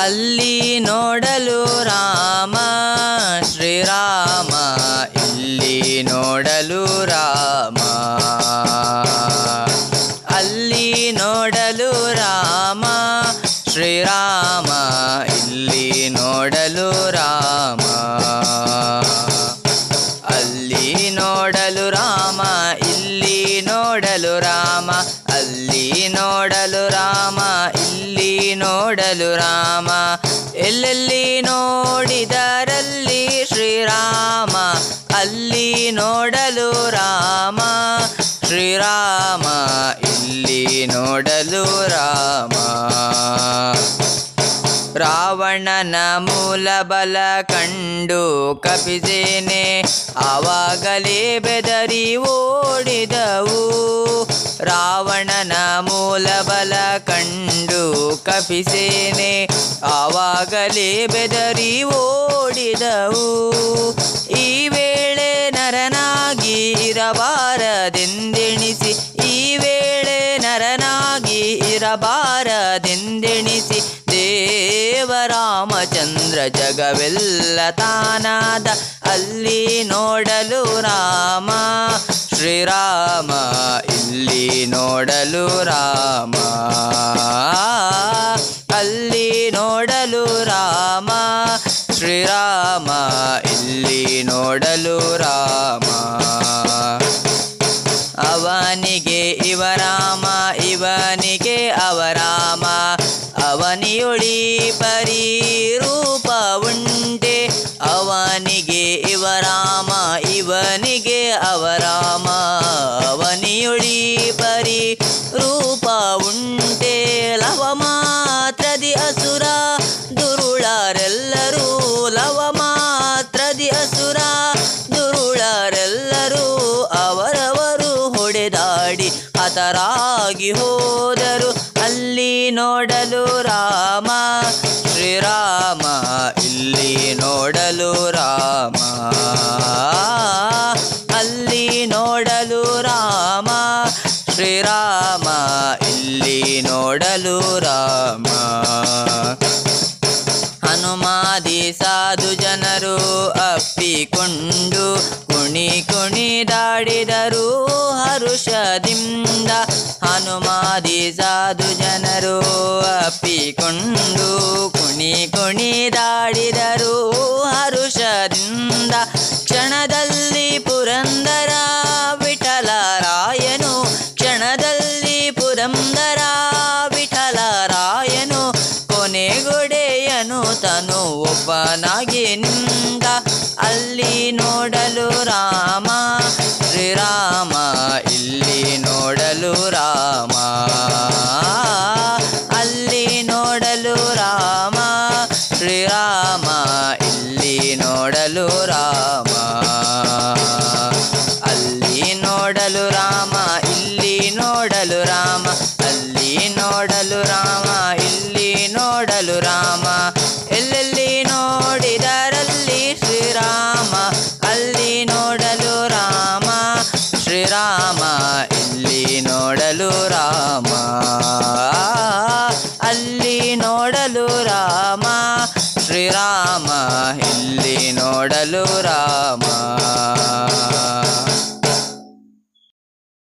ಅಲ್ಲಿ ನೋಡಲು ರಾಮ ಶ್ರೀರಾಮ, ಇಲ್ಲಿ ನೋಡಲು ರಾಮ. ಅಲ್ಲಿ ನೋಡಲು ರಾಮ ಶ್ರೀರಾಮ, ಇಲ್ಲಿ ನೋಡಲು ರಾಮ. ಅಲ್ಲಿ ನೋಡಲು ರಾಮ, ಇಲ್ಲಿ ನೋಡಲು ರಾಮ. ಅಲ್ಲಿ ನೋಡಲು ರಾಮ, ಇಲ್ಲಿ ನೋಡಲು ರಾಮ. ಎಲ್ಲೆಲ್ಲಿ ನೋಡಿದರಲ್ಲಿ ಶ್ರೀರಾಮ, ಅಲ್ಲಿ ನೋಡಲು ರಾಮ ಶ್ರೀರಾಮ, ಇಲ್ಲಿ ನೋಡಲು ರಾಮ. ರಾವಣನ ಮೂಲ ಬಲ ಕಂಡು ಕಪಿಸೇನೆ ಆವಾಗಲೇ ಬೆದರಿ ಓಡಿದವು. ರಾವಣನ ಮೂಲ ಬಲ ಕಂಡು ಕಪಿಸೇನೆ ಆವಾಗಲೇ ಬೆದರಿ ಓಡಿದವು. ಈ ವೇಳೆ ನರನಾಗಿ ಇರಬಾರದೆಂದೆಣಿಸಿ, ಈ ವೇಳೆ ನರನಾಗಿ ಇರಬಾರದೆಂದೆಣಿಸಿ ದೇವರಾಮಚಂದ್ರ ಜಗವೆಲ್ಲ ತಾನಾದ. ಅಲ್ಲಿ ನೋಡಲು ರಾಮ ಶ್ರೀರಾಮ, ಇಲ್ಲಿ ನೋಡಲು ರಾಮ. ಅಲ್ಲಿ ನೋಡಲು ರಾಮ ಶ್ರೀರಾಮ, ಇಲ್ಲಿ ನೋಡಲು ರಾಮ. ಅವನಿಗೆ ಇವರಾಮ, ಇವನಿಗೆ ಅವರಾಮ. ಅವನಿಯೊಳಿ ಪರಿ ರೂಪ ಉಂಟೆ. ಅವನಿಗೆ ಇವರಾಮ, ಇವನಿಗೆ ಅವರಾಮ. ಅವನಿಯೊಳಿ ಪರಿ ರೂಪ ಉಂಟೆ. ಲವ ಮಾತ್ರದಿ ಅಸುರ ದುರುಳರೆಲ್ಲರೂ, ಲವ ಮಾತ್ರದಿ ಅಸುರ ದುರುಳರೆಲ್ಲರೂ ಅವರವರು ಹೊಡೆದಾಡಿ ಹತರಾಗಿ ಹೋದರು. ಅಲ್ಲಿ ನೋಡಲು ರಾಮ ಶ್ರೀರಾಮ, ಇಲ್ಲಿ ನೋಡಲು ರಾಮ. ಅಲ್ಲಿ ನೋಡಲು ರಾಮ ಶ್ರೀರಾಮ, ಇಲ್ಲಿ ನೋಡಲು ರಾಮ. ಹನುಮಾದಿ ಸಾಧು ಜನರು ಅಪ್ಪಿಕೊಂಡು ಕುಣಿ ಕುಣಿದಾಡಿದರು ಹರುಷದಿಂದ. ಹನುಮಾದಿ ಸಾಧು ಜನರು ಅಪ್ಪಿಕೊಂಡು ಕುಣಿ ಕುಣಿದಾಡಿದರು ಹರುಷದಿಂದ. ಕ್ಷಣದಲ್ಲಿ ಪುರಂದರ ವಿಠಲರಾಯನು, ಕ್ಷಣದಲ್ಲಿ ಪುರಂದರ ವಿಠಲರಾಯನು ಕೊನೆಗೊಡೆಯನು ತನು ಒಬ್ಬನಾಗಿ ನಿಂದ. ಅಲ್ಲಿ ನೋಡಲು ರಾಮ ಶ್ರೀರಾಮ, ಇಲ್ಲಿ ನೋಡಲು ರಾಮ. ಅಲ್ಲಿ ನೋಡಲು ರಾಮ ಶ್ರೀರಾಮ, ಇಲ್ಲಿ ನೋಡಲು ರಾಮ. ಅಲ್ಲಿ ನೋಡಲು ರಾಮ, ಇಲ್ಲಿ ನೋಡಲು ರಾಮ. ಅಲ್ಲಿ ನೋಡಲು ರಾಮ, ಇಲ್ಲಿ ನೋಡಲು ರಾಮ. ಎಲ್ಲೆಲ್ಲಿ ನೋಡಿದರಲ್ಲಿ ಶ್ರೀರಾಮ, ಅಲ್ಲಿ ನೋಡಲು ರಾಮ ಶ್ರೀರಾಮ, ಇಲ್ಲಿ ನೋಡಲು ರಾಮ. ಅಲ್ಲಿ ನೋಡಲು ರಾಮ ಶ್ರೀರಾಮ, ಇಲ್ಲಿ ನೋಡಲು ರಾಮ.